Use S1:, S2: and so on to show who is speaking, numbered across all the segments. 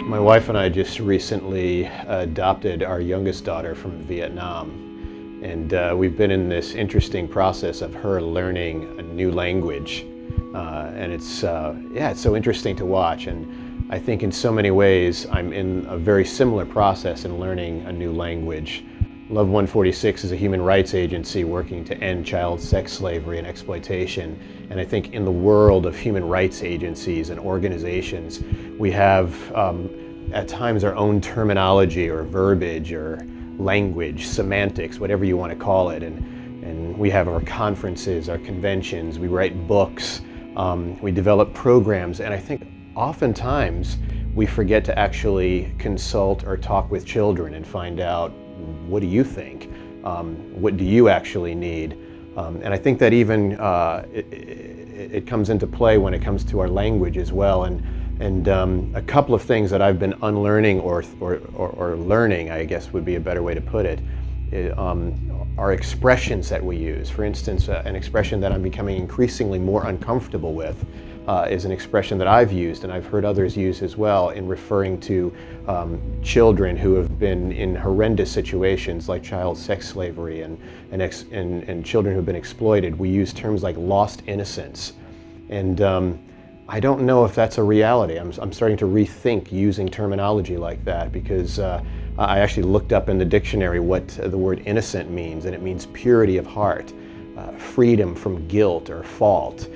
S1: My wife and I just recently adopted our youngest daughter from Vietnam, and we've been in this interesting process of her learning a new language, and it's so interesting to watch. And I think in so many ways I'm in a very similar process in learning a new language. Love 146 is a human rights agency working to end child sex slavery and exploitation. And I think in the world of human rights agencies and organizations, we have at times our own terminology or verbiage or language, semantics, whatever you want to call it. And we have our conferences, our conventions, we write books, we develop programs. And I think oftentimes we forget to actually consult or talk with children and find out, what do you think? What do you actually need? And I think that even it comes into play when it comes to our language as well. And a couple of things that I've been unlearning or learning, I guess would be a better way to put it, are expressions that we use. For instance, an expression that I'm becoming increasingly more uncomfortable with is an expression that I've used and I've heard others use as well in referring to children who have been in horrendous situations like child sex slavery and children who have been exploited. We use terms like lost innocence. And I don't know if that's a reality. I'm starting to rethink using terminology like that because I actually looked up in the dictionary what the word innocent means, and it means purity of heart, freedom from guilt or fault,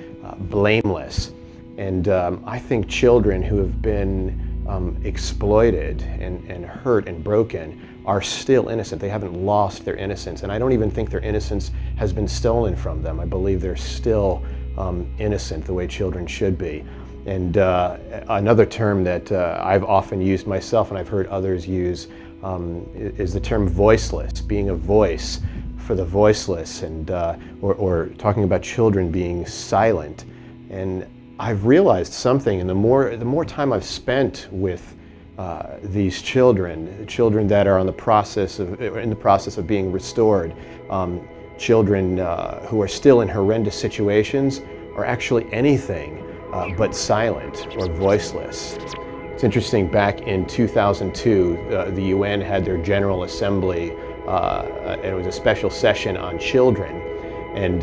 S1: blameless. And I think children who have been exploited and hurt and broken are still innocent. They haven't lost their innocence. And I don't even think their innocence has been stolen from them. I believe they're still innocent the way children should be. And another term that I've often used myself and I've heard others use is the term voiceless, being a voice for the voiceless, and or talking about children being silent. And I've realized something, and the more time I've spent with these children that are in the process of being restored, children who are still in horrendous situations are actually anything but silent or voiceless. It's interesting, back in 2002, the UN had their General Assembly, and it was a special session on children. And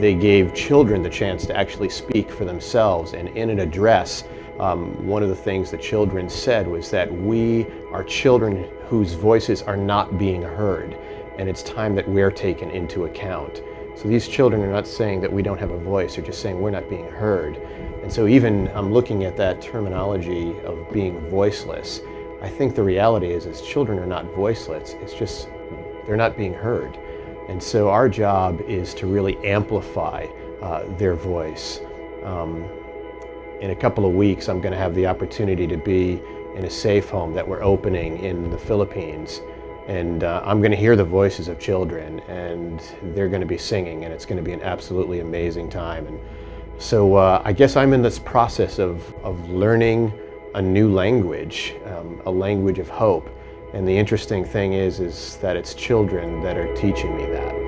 S1: they gave children the chance to actually speak for themselves. And in an address, one of the things the children said was that we are children whose voices are not being heard, and it's time that we're taken into account. So these children are not saying that we don't have a voice, they're just saying we're not being heard. And so even I'm looking at that terminology of being voiceless. I think the reality is children are not voiceless, it's just they're not being heard. And so our job is to really amplify their voice. In a couple of weeks, I'm going to have the opportunity to be in a safe home that we're opening in the Philippines. And I'm going to hear the voices of children, and they're going to be singing, and it's going to be an absolutely amazing time. And so I guess I'm in this process of learning a new language, a language of hope. And the interesting thing is that it's children that are teaching me that.